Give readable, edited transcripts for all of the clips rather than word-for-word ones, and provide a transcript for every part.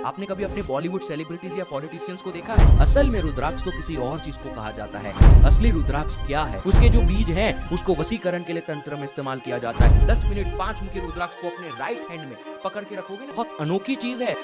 आपने कभी अपने बॉलीवुड सेलिब्रिटीज या पॉलिटिशियंस को देखा है? असल में रुद्राक्ष तो किसी और चीज को कहा जाता है। असली रुद्राक्ष क्या है? उसके जो बीज हैं उसको वशीकरण के लिए तंत्र में इस्तेमाल किया जाता है। 10 मिनट 5 मुखी रुद्राक्ष को अपने राइट हैंड में पकड़ के रखोगे ना, बहुत अनोखी चीज है।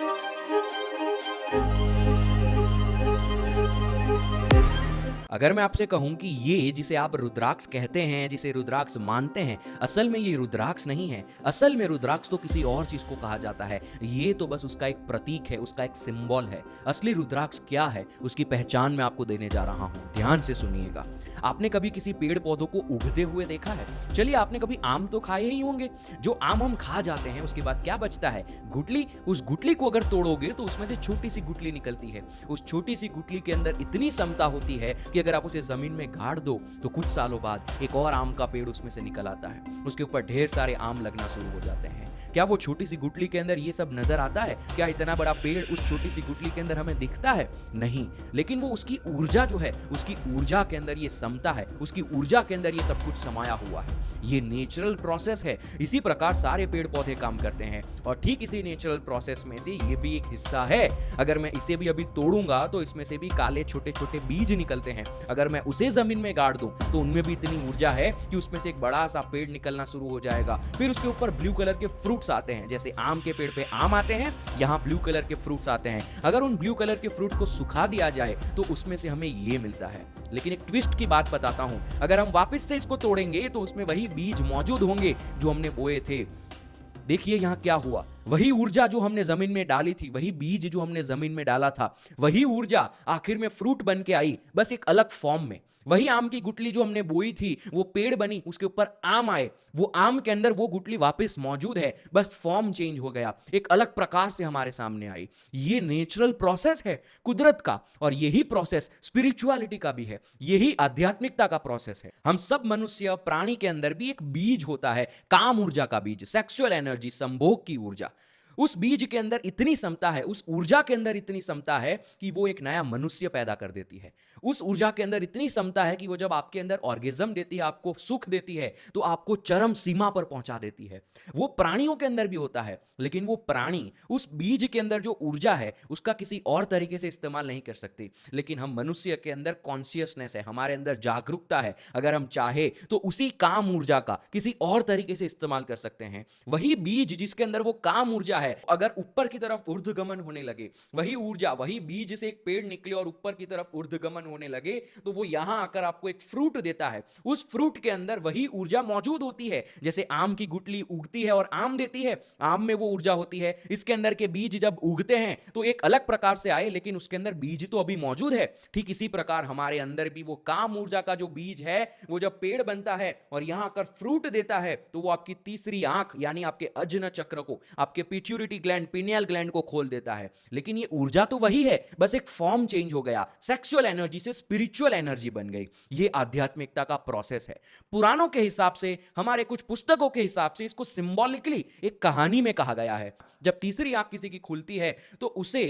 अगर मैं आपसे कहूं कि ये जिसे आप रुद्राक्ष कहते हैं, जिसे रुद्राक्ष मानते हैं, असल में ये रुद्राक्ष नहीं है। असल में रुद्राक्ष तो किसी और चीज को कहा जाता है। ये तो बस उसका एक प्रतीक है, उसका एक सिंबल है। असली रुद्राक्ष क्या है, उसकी पहचान मैं आपको देने जा रहा हूं। ध्यान से सुनिएगा। आपने कभी किसी पेड़ पौधों को उगते हुए देखा है? चलिए, आपने कभी आम तो खाए ही होंगे। जो आम हम खा जाते हैं उसके बाद क्या बचता है? गुठली। उस गुठली को अगर तोड़ोगे तो उसमें से छोटी सी गुठली निकलती है। उस छोटी सी गुठली के अंदर इतनी क्षमता होती है कि अगर आप उसे जमीन में गाड़ दो तो कुछ सालों बाद एक और आम का पेड़ उसमें से निकल आता है। उसके ऊपर ढेर सारे आम लगना शुरू हो जाते हैं। क्या वो छोटी सी गुठली के अंदर ये सब नजर आता है? क्या इतना बड़ा पेड़ उस छोटी सी गुठली के अंदर हमें दिखता है? नहीं। लेकिन वो उसकी ऊर्जा जो है, उसकी ऊर्जा के अंदर ये क्षमता है, उसकी ऊर्जा के अंदर ये सब कुछ समाया हुआ है। ये नेचुरल प्रोसेस है। इसी प्रकार सारे पेड़ पौधे काम करते हैं और ठीक इसी नेचुरल प्रोसेस में से ये भी एक हिस्सा है। अगर मैं इसे भी अभी तोड़ूंगा तो इसमें से भी काले छोटे छोटे बीज निकलते हैं। अगर मैं उसे जमीन में गाड़ दूं तो उनमें भी इतनी ऊर्जा है कि उसमें से एक बड़ा सा पेड़ निकलना शुरू हो जाएगा। फिर उसके ऊपर ब्लू कलर के फ्रूट्स आते हैं। जैसे आम के पेड़ पे आम आते हैं, यहाँ ब्लू कलर के फ्रूट्स आते हैं। अगर उन ब्लू कलर के फ्रूट्स को सुखा दिया जाए तो उसमें से हमें ये मिलता है। लेकिन एक ट्विस्ट की बात बताता हूं, अगर हम वापस से इसको तोड़ेंगे तो उसमें वही बीज मौजूद होंगे जो हमने बोए थे। देखिए यहां क्या हुआ। वही ऊर्जा जो हमने जमीन में डाली थी, वही बीज जो हमने जमीन में डाला था, वही ऊर्जा आखिर में फ्रूट बन के आई, बस एक अलग फॉर्म में। वही आम की गुठली जो हमने बोई थी वो पेड़ बनी, उसके ऊपर आम आए। वो आम के अंदर वो गुठली वापस मौजूद है, बस फॉर्म चेंज हो गया, एक अलग प्रकार से हमारे सामने आई। ये नेचुरल प्रोसेस है कुदरत का, और यही प्रोसेस स्पिरिचुअलिटी का भी है, यही आध्यात्मिकता का प्रोसेस है। हम सब मनुष्य प्राणी के अंदर भी एक बीज होता है, काम ऊर्जा का बीज, सेक्सुअल एनर्जी, संभोग की ऊर्जा। उस बीज के अंदर इतनी क्षमता है, उस ऊर्जा के अंदर इतनी क्षमता है कि वो एक नया मनुष्य पैदा कर देती है। उस ऊर्जा के अंदर इतनी क्षमता है कि वो जब आपके अंदर ऑर्गेज्म देती है, आपको सुख देती है, तो आपको चरम सीमा पर पहुंचा देती है। वो प्राणियों के अंदर भी होता है, लेकिन वो प्राणी उस बीज के अंदर जो ऊर्जा है उसका किसी और तरीके से इस्तेमाल नहीं कर सकते। लेकिन हम मनुष्य के अंदर कॉन्शियसनेस है, हमारे अंदर जागरूकता है। अगर हम चाहे तो उसी काम ऊर्जा का किसी और तरीके से इस्तेमाल कर सकते हैं। वही बीज जिसके अंदर वो काम ऊर्जा है, अगर ऊपर की तरफ ऊर्ध्वगमन होने लगे, वही ऊर्जा, वही बीज से एक पेड़ निकले और ऊपर की तरफ ऊर्ध्वगमन होने लगे, तो वो यहां आकर आपको एक फ्रूट देता है। उस फ्रूट के अंदर वही ऊर्जा मौजूद होती है। जैसे आम की गुठली उगती है और आम देती है, आम में वो ऊर्जा होती है। इसके अंदर के बीज जब उगते हैं तो एक अलग प्रकार से आए, लेकिन उसके अंदर बीज तो अभी मौजूद है। ठीक इसी प्रकार हमारे अंदर भी वो काम ऊर्जा का जो बीज है, वो जब पेड़ बनता है और यहां आकर फ्रूट देता है, तो वो आपकी तीसरी आंख यानी आपके अजन चक्र को, आपके पिट्यूटरी ग्लैंड, पिनियल ग्लैंड को खोल देता है। लेकिन ये ऊर्जा तो वही है, बस एक फॉर्म चेंज हो गया। सेक्सुअल एनर्जी से स्पिरिचुअल एनर्जी बन गई। ये आध्यात्मिकता का प्रोसेस है। पुराणों के हिसाब से, हमारे कुछ पुस्तकों के हिसाब से इसको सिंबॉलिकली एक कहानी में कहा गया है। जब तीसरी आंख किसी की खुलती है तो उसे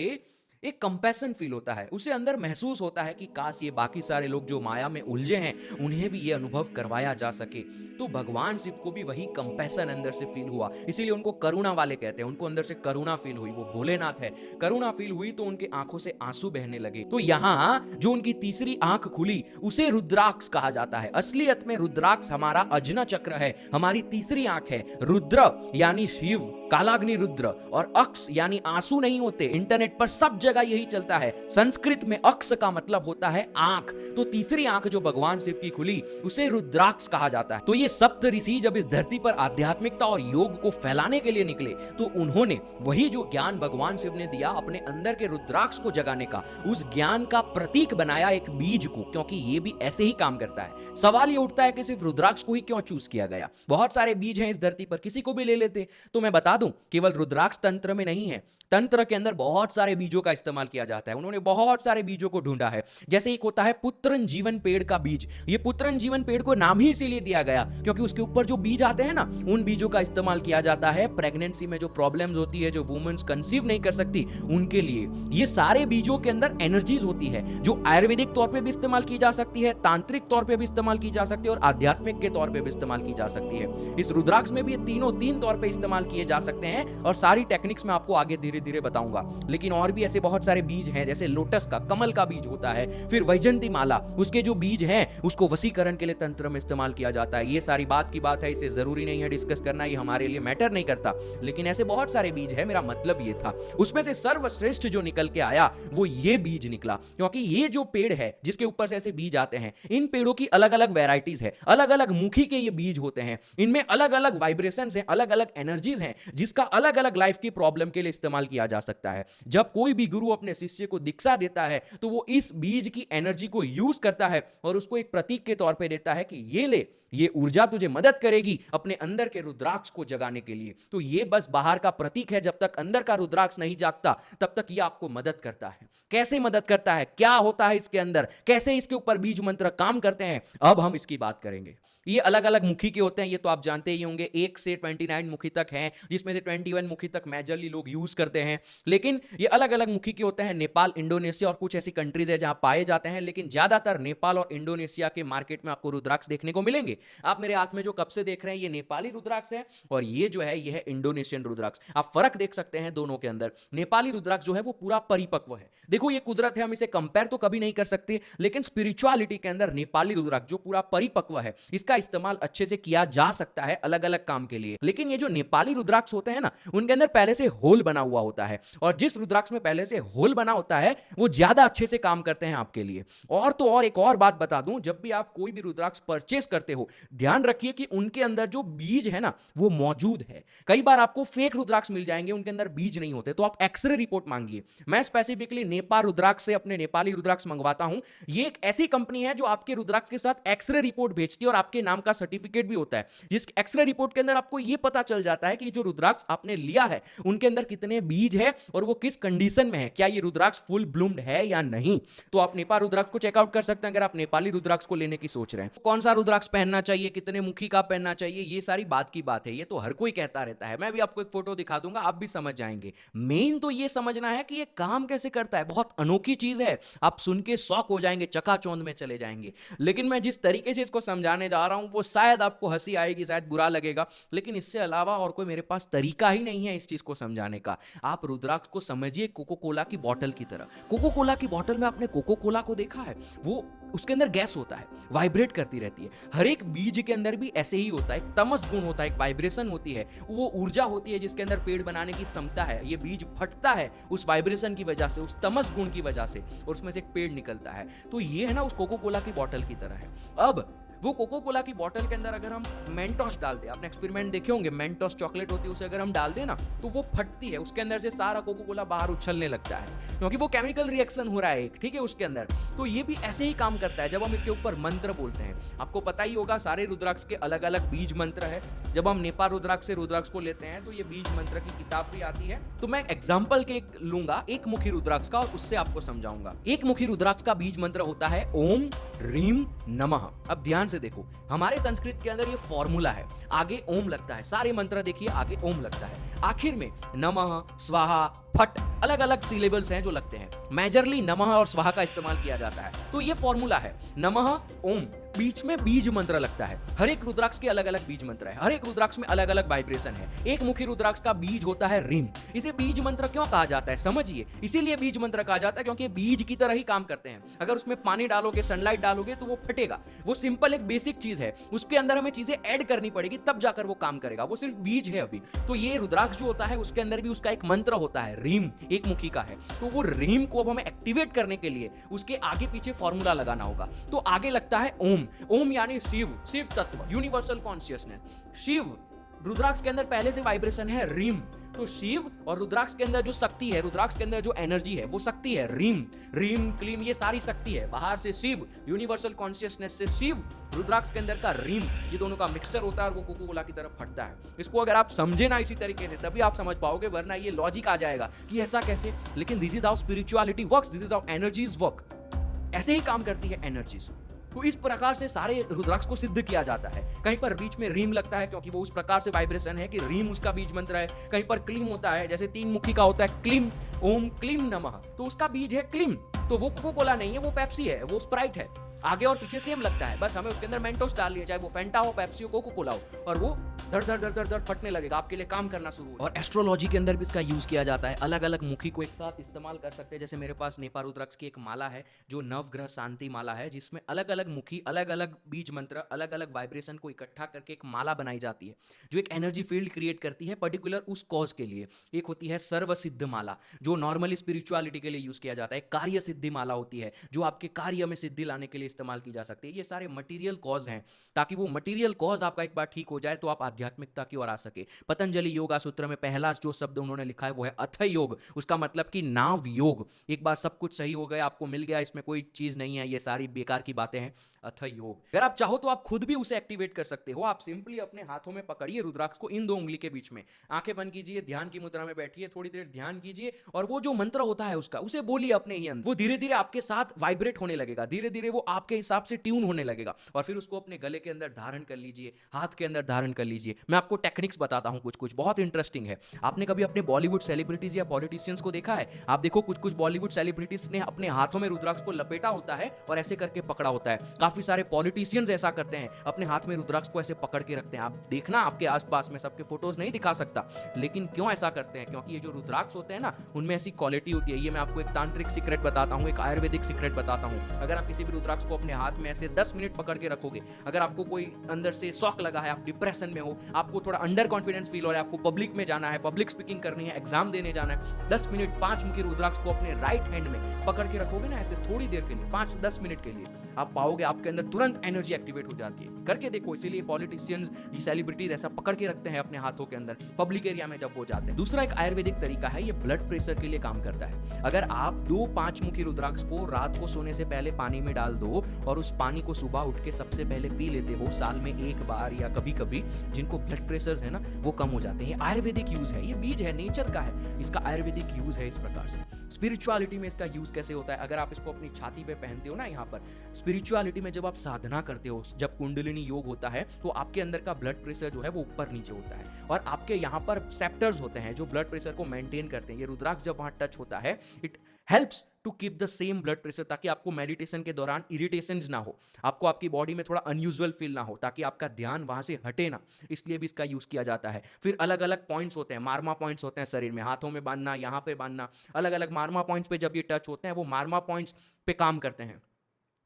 एक कंपैशन फील होता है, उसे अंदर महसूस होता है कि काश ये बाकी सारे लोग जो माया में उलझे हैं उन्हें भी ये अनुभव करवाया जा सके। तो भगवान शिव को भी वही कंपैशन अंदर से फील हुआ, इसीलिए उनको करुणा वाले कहते हैं। उनको अंदर से करुणा फील हुई, वो भोलेनाथ है। करुणा फील हुई तो उनके आंखों से आंसू बहने लगे। तो यहाँ जो उनकी तीसरी आंख खुली उसे रुद्राक्ष कहा जाता है। असलियत में रुद्राक्ष हमारा अजना चक्र है, हमारी तीसरी आंख है। रुद्र यानी शिव, कालाग्नि रुद्र, और अक्ष यानी आंसू नहीं होते। इंटरनेट पर सब जगह यही चलता है। संस्कृत में अक्ष का मतलब होता है आंख। तो तीसरी आंख जो भगवान शिव की खुली उसे रुद्राक्ष कहा जाता है। तो ये सप्त ऋषि जब इस धरती पर आध्यात्मिकता और योग को फैलाने के लिए निकले तो उन्होंने वही जो ज्ञान भगवान शिव ने दिया अपने अंदर के रुद्राक्ष को जगाने का, उस ज्ञान का प्रतीक बनाया एक बीज को, क्योंकि ये भी ऐसे ही काम करता है। सवाल ये उठता है कि सिर्फ रुद्राक्ष को ही क्यों चूज किया गया? बहुत सारे बीज हैं इस धरती पर, किसी को भी ले लेते। तो मैं बता दूं, केवल रुद्राक्ष तंत्र में नहीं है, तंत्र के अंदर बहुत सारे बीजों का इस्तेमाल किया जाता है। उन्होंने बहुत सारे बीजों को ढूंढा है। जैसे एक होता है पुत्रन जीवन पेड़ का बीज। ये पुत्रन जीवन पेड़ को नाम ही इसीलिए दिया गया क्योंकि उसके ऊपर जो बीज आते हैं ना, उन बीजों का इस्तेमाल किया जाता है प्रेगनेंसी में जो प्रॉब्लम्स होती है, जो वुमेन्स कंसीव नहीं कर सकती, उनके लिए। ये सारे बीजों के अंदर एनर्जीज होती है जो आयुर्वेदिक तौर पे भी इस्तेमाल की जा सकती है, तांत्रिक तौर पे भी इस्तेमाल की जा सकती है और आध्यात्मिक के तौर पे भी इस्तेमाल की जा सकती है। इस रुद्राक्ष में भी ये तीनों तीन तौर पे इस्तेमाल किए जा सकते हैं और सारी टेक्निक्स मैं आपको आगे धीरे धीरे बताऊंगा। लेकिन और भी ऐसे बहुत सारे बीज हैं, जैसे लोटस का, कमल का बीज होता है, फिर वैजंती माला, उसके जो बीज हैं उसको वशीकरण के लिए तंत्र में इस्तेमाल किया जाता है। ये सारी बात की बात है, इसे जरूरी नहीं है डिस्कस करना, ये हमारे लिए मैटर नहीं करता, लेकिन ऐसे बहुत सारे बीज है, मेरा मतलब ये था। उसमें से सर्वश्रेष्ठ जो निकल के आया वो ये बीज निकला, क्योंकि ये जो पेड़ है जिसके ऊपर से ऐसे बीज आते हैं, इन पेड़ों की अलग अलग वैरायटीज है, अलग अलग मुखी के ये बीज होते हैं, इनमें अलग अलग वाइब्रेशंस हैं, अलग अलग एनर्जीज हैं, जिसका अलग अलग लाइफ की प्रॉब्लम के लिए इस्तेमाल किया जा सकता है। जब कोई भी गुरु अपने शिष्य को दीक्षा देता है तो वो इस बीज की एनर्जी को यूज करता है और उसको एक प्रतीक के तौर पे देता है कि ये ले, ये ऊर्जा तुझे मदद करेगी अपने अंदर के रुद्राक्ष को जगाने के लिए। तो ये बस बाहर का प्रतीक है, जब तक अंदर का रुद्राक्ष नहीं जागता तब तक ये आपको मदद करता है। कैसे मदद करता है, क्या होता है इसके अंदर, कैसे इसके ऊपर बीज मंत्र काम करते हैं, अब हम इसकी बात करेंगे। ये अलग अलग मुखी के होते हैं, ये तो आप जानते ही होंगे, 1 से 29 मुखी तक हैं, जिसमें से 21 मुखी तक मेजरली लोग यूज करते हैं। लेकिन ये अलग अलग मुखी के होते हैं। नेपाल, इंडोनेशिया और कुछ ऐसी कंट्रीज है जहां पाए जाते हैं, लेकिन ज्यादातर नेपाल और इंडोनेशिया के मार्केट में आपको रुद्राक्ष देखने को मिलेंगे। आप मेरे हाथ में जो कप से देख रहे हैं ये नेपाली रुद्राक्ष है और ये जो है ये है इंडोनेशियन रुद्राक्ष। आप फर्क देख सकते हैं दोनों के अंदर। नेपाली रुद्राक्ष जो है वो पूरा परिपक्व है। देखो ये कुदरत है, हम इसे कंपेयर तो कभी नहीं कर सकते, लेकिन स्पिरिचुअलिटी के अंदर नेपाली रुद्राक्ष जो पूरा परिपक्व है, इसका इस्तेमाल अच्छे से किया जा सकता है अलग अलग काम के लिए। लेकिन ये जो नेपाली रुद्राक्ष होते हैं ना, उनके अंदर पहले से होल बना हुआ होता है और जिस रुद्राक्ष में पहले से होल बना होता है वो ज्यादा अच्छे से काम करते हैं आपके लिए। और तो और एक और बात बता दूं, जब भी आप कोई भी रुद्राक्ष परचेस करते हो, ध्यान रखिए कि उनके अंदर जो बीज है ना वो मौजूद है। कई बार आपको फेक रुद्राक्ष मिल जाएंगे, उनके अंदर बीज नहीं होते, तो आप एक्सरे रिपोर्ट मांगिए। मैं स्पेसिफिकली नेपाल रुद्राक्ष से अपने नेपाली रुद्राक्ष मंगवाता हूं। ये एक ऐसी कंपनी है जो आपके रुद्राक्ष के साथ एक्सरे रिपोर्ट भेजती है और आपके नाम का सर्टिफिकेट भी होता है, जिस एक्सरे रिपोर्ट के अंदर आपको यह पता चल जाता है कि जो रुद्राक्ष आपने लिया है उनके अंदर कितने बीज है और वो किस कंडीशन में है, क्या ये रुद्राक्ष फुल ब्लूम्ड है या नहीं। तो आप नेपाल रुद्राक्ष को चेकआउट कर सकते हैं अगर आप नेपाली रुद्राक्ष को लेने की सोच रहे हैं। कौन सा रुद्राक्ष पहनना चाहिए, कितने मुखी का पहनना चाहिए, ये सारी बात की बात है, ये तो हर कोई कहता रहता है। मैं भी आपको एक फोटो दिखा दूंगा, आप भी समझ जाएंगे। मेन तो ये समझना है कि ये काम कैसे करता है। बहुत अनोखी चीज है, आप सुन के शॉक हो जाएंगे, चकाचौंध में चले जाएंगे। लेकिन मैं जिस तरीके से इसको समझाने जा रहा हूं वो शायद आपको हंसी आएगी, शायद बुरा लगेगा, लेकिन इससे अलावा और कोई मेरे पास तरीका ही नहीं है इस चीज को समझाने का। आप रुद्राक्ष को समझिए कोको कोला की बोतल की तरह। कोको कोला की बोतल में आपने कोको कोला को देखा है, वो उसके अंदर गैस होता है, वाइब्रेट करती रहती है। हर एक बीज के अंदर भी ऐसे ही होता है, एक तमस गुण होता है, एक वाइब्रेशन होती है, वो ऊर्जा होती है जिसके अंदर पेड़ बनाने की क्षमता है। ये बीज फटता है उस वाइब्रेशन की वजह से, उस तमस गुण की वजह से, और उसमें से एक पेड़ निकलता है। तो ये है ना उस कोको कोला की बोतल की तरह है। अब वो कोको कोला की बोतल के अंदर अगर हम मेंटोस डाल दें, आपने एक्सपेरिमेंट देखे होंगे, मेंटोस चॉकलेट होती है, उसे अगर हम डाल दें ना तो वो फटती है, उसके अंदर से सारा कोको कोला बाहर उछलने लगता है, क्योंकि वो केमिकल रिएक्शन हो रहा है एक, ठीक है, उसके अंदर। तो ये भी ऐसे ही काम करता है जब हम इसके ऊपर मंत्र बोलते हैं। आपको पता ही होगा सारे रुद्राक्ष के अलग अलग बीज मंत्र है। जब हम नेपाल रुद्राक्ष से रुद्राक्ष को लेते हैं तो ये बीज मंत्र की किताब भी आती है। तो मैं एग्जाम्पल के लूंगा एक मुखी रुद्राक्ष का और उससे आपको समझाऊंगा। एक मुखी रुद्राक्ष का बीज मंत्र होता है ओम ह्रीम नमः। अब ध्यान से देखो, हमारे संस्कृत के अंदर ये फॉर्मूला है, आगे ओम लगता है, सारे मंत्र देखिए आगे ओम लगता है, आखिर में नमः, स्वाहा, फट, अलग अलग सिलेबल्स हैं जो लगते हैं। मेजरली नमः और स्वाहा का इस्तेमाल किया जाता है। तो ये फॉर्मूला है नमः ओम, बीच में बीज मंत्र लगता है। हर एक रुद्राक्ष के अलग अलग बीज मंत्र है, हर एक रुद्राक्ष में अलग अलग वाइब्रेशन है। एक मुखी रुद्राक्ष का बीज होता है रीम। इसे बीज मंत्र क्यों कहा जाता है समझिए, इसीलिए बीज मंत्र कहा जाता है क्योंकि बीज की तरह ही काम करते हैं। अगर उसमें पानी डालोगे, सनलाइट डालोगे तो वो फटेगा। वो सिंपल एक बेसिक चीज है, उसके अंदर हमें चीजें ऐड करनी पड़ेगी तब जाकर वो काम करेगा। वो सिर्फ बीज है अभी। तो ये रुद्राक्ष जो होता है उसके अंदर भी उसका एक मंत्र होता है, रीम, एक मुखी का है। तो वो रीम को अब हमें एक्टिवेट करने के लिए उसके आगे पीछे फॉर्मूला लगाना होगा। तो आगे लगता है ओम। ओम यानी शिव, शिव तत्व, यूनिवर्सल कॉन्शियसनेस। शिव रुद्राक्ष के अंदर पहले से वाइब्रेशन है रीम। तो शिव और रुद्राक्ष के अंदर जो शक्ति है, रुद्राक्ष के अंदर जो एनर्जी है वो शक्ति है रीम। रीम क्लीम ये सारी शक्ति है। बाहर से शिव, यूनिवर्सल कॉन्शियसनेस से शिव, रुद्राक्ष के अंदर का रीम, ये दोनों का मिक्सचर होता है और वो कोको कोला की तरफ फटता है। इसको अगर आप समझे ना इसी तरीके से तभी आप समझ पाओगे, वरना ये लॉजिक आ जाएगा कि ऐसा कैसे। लेकिन this is how spirituality works, this is how energies work. ऐसे ही काम करती है एनर्जीज। तो इस प्रकार से सारे रुद्राक्ष को सिद्ध किया जाता है। कहीं पर बीच में रीम लगता है क्योंकि वो उस प्रकार से वाइब्रेशन है कि रीम उसका बीज मंत्र है। कहीं पर क्लीम होता है, जैसे 3 मुखी का होता है क्लीम, ओम क्लीम नमः, तो उसका बीज है क्लीम। तो वो कोको कोला नहीं है, वो पेप्सी है, वो स्प्राइट है। आगे और पीछे सेम लगता है, बस हमें उसके अंदर मेंटोस डाल लिया, चाहे वो फेंटा हो, पेप्सी हो, कोको कोला हो, और वो धड़ धड़ धड़ धड़ धड़ फटने लगेगा, आपके लिए काम करना शुरू हो। और एस्ट्रोलॉजी के अंदर भी इसका यूज किया जाता है। अलग अलग मुखी को एक साथ इस्तेमाल कर सकते हैं। जैसे मेरे पास नेपा रुद्राक्ष की एक माला है जो नवग्रह शांति माला है, जिसमें अलग अलग मुखी, अलग अलग बीज मंत्र, अलग अलग वाइब्रेशन को इकट्ठा करके एक माला बनाई जाती है जो एक एनर्जी फील्ड क्रिएट करती है पर्टिकुलर उस कॉज के लिए। एक होती है सर्व सिद्ध माला जो नॉर्मली स्पिरिचुअलिटी के लिए यूज किया जाता है। कार्य सिद्धि माला होती है जो आपके कार्य में सिद्धि लाने के लिए इस्तेमाल की जा सकती है। ये सारे मटेरियल कॉज हैं, ताकि वो मटेरियल कॉज आपका एक बार ठीक हो जाए तो आप आध्यात्मिकता की ओर आ सके। पतंजलि योगा सूत्र में पहला जो शब्द उन्होंने लिखा है वो है अथ योग। उसका मतलब कि नाव योग। एक बार सब कुछ सही हो गया, आपको मिल गया, इसमें कोई चीज नहीं है, ये सारी बेकार की बातें हैं, अथ योग। अगर आप चाहो तो आप खुद भी उसे एक्टिवेट कर सकते हो। आप सिंपली अपने हाथों में पकड़िए रुद्राक्ष को, इन 2 उंगली के बीच में, आंखें बंद कीजिए, ध्यान की मुद्रा में बैठिए, थोड़ी देर ध्यान कीजिए और वो जो मंत्र होता है उसका उसे बोलिए अपने ही अंदर। वो धीरे धीरे आपके साथ वाइब्रेट होने लगेगा, धीरे धीरे वो आपके हिसाब से ट्यून होने लगेगा और फिर उसको अपने गले के अंदर धारण कर लीजिए, हाथ के अंदर धारण कर लीजिए। मैं आपको टेक्निक्स बताता हूं, कुछ कुछ बहुत इंटरेस्टिंग है। आपने कभी अपने बॉलीवुड सेलिब्रिटीज या पॉलिटिशियंस को देखा है? आप देखो कुछ कुछ बॉलीवुड सेलिब्रिटीज ने अपने हाथों में रुद्राक्ष को लपेटा होता है और ऐसे करके पकड़ा होता है। काफी सारे पॉलिटिशियंस ऐसा करते हैं, अपने हाथ में रुद्राक्ष को ऐसे पकड़ के रखते हैं। आप देखना आपके आसपास में, सबके फोटोज नहीं दिखा सकता, लेकिन क्यों ऐसा करते हैं? क्योंकि ये जो रुद्राक्ष होते हैं ना, उनमें ऐसी क्वालिटी होती है। ये मैं आपको एक तांत्रिक सीक्रेट बताता हूँ, एक आयुर्वेदिक सीक्रेट बताता हूँ। अगर आप किसी भी रुद्राक्ष को अपने हाथ में ऐसे 10 मिनट पकड़ के रखोगे, अगर आपको कोई अंदर से शॉक लगा है, आप डिप्रेशन में हो, आपको थोड़ा अंडर कॉन्फिडेंस फील हो रहा है, आपको पब्लिक में जाना है, पब्लिक स्पीकिंग करनी है, एग्जाम देने जाना है, 10 मिनट 5 मुखी रुद्राक्ष को अपने राइट हैंड में पकड़ के रखोगे ना ऐसे थोड़ी देर के लिए, 5-10 मिनट के लिए, आप पाओगे आपके अंदर तुरंत एनर्जी एक्टिवेट हो जाती है। करके देखो, इसीलिए पॉलिटिशियंस, ये सेलिब्रिटीज ऐसा पकड़ के रखते हैं अपने हाथों के अंदर पब्लिक एरिया में जब वो जाते हैं। दूसरा एक आयुर्वेदिक तरीका है, ये ब्लड प्रेशर के लिए काम करता है। अगर आप 2 5 मुखी रुद्राक्ष को रात को सोने से पहले पानी में डाल दो और उस पानी को सुबह उठ के सबसे पहले पी लेते हो, साल में 1 बार या कभी कभी, जिनको ब्लड प्रेशर है ना वो कम हो जाते हैं। ये आयुर्वेदिक यूज है, ये बीज है, नेचर का है, इसका आयुर्वेदिक यूज है। इस प्रकार से स्पिरिचुअलिटी में इसका यूज कैसे होता है? अगर आप इसको अपनी छाती पे पहनते हो ना, यहाँ पर स्पिरिचुअलिटी में जब आप साधना करते हो, जब कुंडलिनी योग होता है, तो आपके अंदर का ब्लड प्रेशर जो है वो ऊपर नीचे होता है और आपके यहाँ पर सेप्टर्स होते हैं जो ब्लड प्रेशर को मेंटेन करते हैं। ये रुद्राक्ष जब वहां टच होता है, it helps to keep the same blood pressure, ताकि आपको मेडिटेशन के दौरान इरिटेशंस ना हो, आपको आपकी बॉडी में थोड़ा अनयूजुअल फील ना हो, ताकि आपका ध्यान वहां से हटे ना, इसलिए भी इसका यूज किया जाता है। फिर अलग अलग पॉइंट्स होते हैं, मार्मा पॉइंट्स होते हैं शरीर में, हाथों में बांधना, यहाँ पे बांधना, अलग अलग मार्मा पॉइंट्स पे जब ये टच होते हैं, वो मार्मा पॉइंट्स पे काम करते हैं।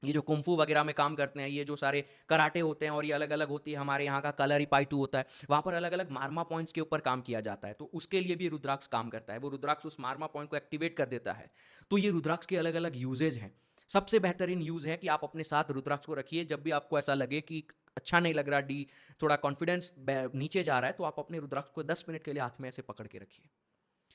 ये जो कुंफू वगैरह में काम करते हैं, ये जो सारे कराटे होते हैं और ये अलग अलग होती है, हमारे यहाँ का कलरी पाइटू होता है, वहाँ पर अलग अलग मार्मा पॉइंट्स के ऊपर काम किया जाता है। तो उसके लिए भी रुद्राक्ष काम करता है, वो रुद्राक्ष उस मार्मा पॉइंट को एक्टिवेट कर देता है। तो ये रुद्राक्ष के अलग अलग यूजेज हैं। सबसे बेहतरीन यूज है कि आप अपने साथ रुद्राक्ष को रखिए। जब भी आपको ऐसा लगे कि अच्छा नहीं लग रहा, थोड़ा कॉन्फिडेंस नीचे जा रहा है, तो आप अपने रुद्राक्ष को 10 मिनट के लिए हाथ में ऐसे पकड़ के रखिए।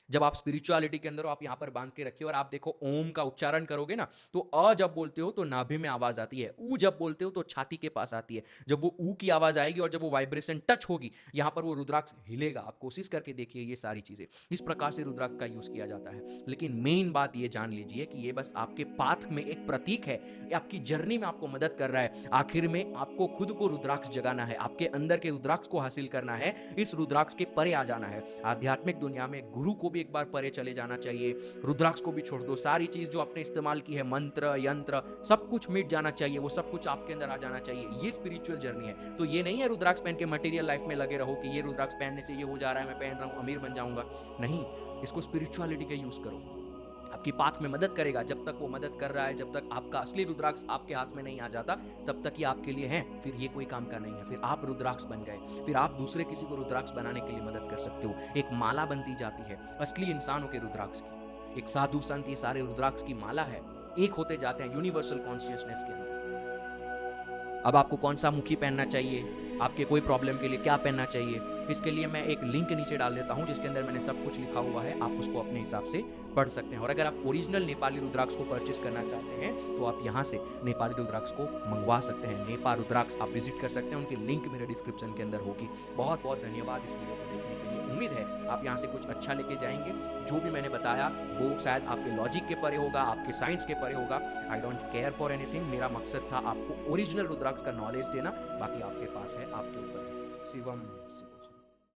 जब आप स्पिरिचुअलिटी के अंदर हो, आप यहाँ पर बांध के रखिए और आप देखो ओम का उच्चारण करोगे ना, तो अ जब बोलते हो तो नाभि में आवाज आती है, ऊ जब बोलते हो तो छाती के पास आती है। जब वो ऊ की आवाज आएगी और जब वो वाइब्रेशन टच होगी, यहाँ पर वो रुद्राक्ष हिलेगा। आप कोशिश करके देखिए, ये सारी चीजें इस प्रकार से रुद्राक्ष का यूज किया जाता है। लेकिन मेन बात ये जान लीजिए कि ये बस आपके पाथ में एक प्रतीक है, आपकी जर्नी में आपको मदद कर रहा है। आखिर में आपको खुद को रुद्राक्ष जगाना है, आपके अंदर के रुद्राक्ष को हासिल करना है, इस रुद्राक्ष के परे आ जाना है। आध्यात्मिक दुनिया में गुरु को एक बार परे चले जाना चाहिए, रुद्राक्ष को भी छोड़ दो। सारी चीज जो आपने इस्तेमाल की है, मंत्र यंत्र, सब कुछ मिट जाना चाहिए, वो सब कुछ आपके अंदर आ जाना चाहिए। ये स्पिरिचुअल जर्नी है। तो ये नहीं है रुद्राक्ष पहन के मटेरियल लाइफ में लगे रहो कि ये रुद्राक्ष पहनने से ये हो जा रहा है, मैं पहन रहा हूं, अमीर बन जाऊंगा। नहीं, इसको स्पिरिचुअलिटी का यूज करो, आपकी पाथ में मदद करेगा। जब तक वो मदद कर रहा है, जब तक आपका असली रुद्राक्ष आपके हाथ में नहीं आ जाता, तब तक ये आपके लिए है। फिर ये कोई काम का नहीं है, फिर आप रुद्राक्ष बन गए, फिर आप दूसरे किसी को रुद्राक्ष बनाने के लिए मदद कर सकते हो। एक माला बनती जाती है असली इंसानों के रुद्राक्ष की। एक साधु संत ये सारे रुद्राक्ष की माला है, एक होते जाते हैं यूनिवर्सल कॉन्शियसनेस के अंदर। अब आपको कौन सा मुखी पहनना चाहिए, आपके कोई प्रॉब्लम के लिए क्या पहनना चाहिए। इसके लिए मैं एक लिंक नीचे डाल देता हूँ जिसके अंदर मैंने सब कुछ लिखा हुआ है, आप उसको अपने हिसाब से पढ़ सकते हैं। और अगर आप ओरिजिनल नेपाली रुद्राक्ष को परचेस करना चाहते हैं तो आप यहाँ से नेपाली रुद्राक्ष को मंगवा सकते हैं। नेपा रुद्राक्ष आप विजिट कर सकते हैं, उनकी लिंक मेरे डिस्क्रिप्शन के अंदर होगी। बहुत बहुत धन्यवाद इस वीडियो को देखने के लिए। उम्मीद है आप यहाँ से कुछ अच्छा लेके जाएंगे। जो भी मैंने बताया वो शायद आपके लॉजिक के परे होगा, आपके साइंस के परे होगा। I don't care for anything. मेरा मकसद था आपको ओरिजिनल रुद्राक्ष का नॉलेज देना, बाकी आपके पास है, आपके ऊपर है। शिवम।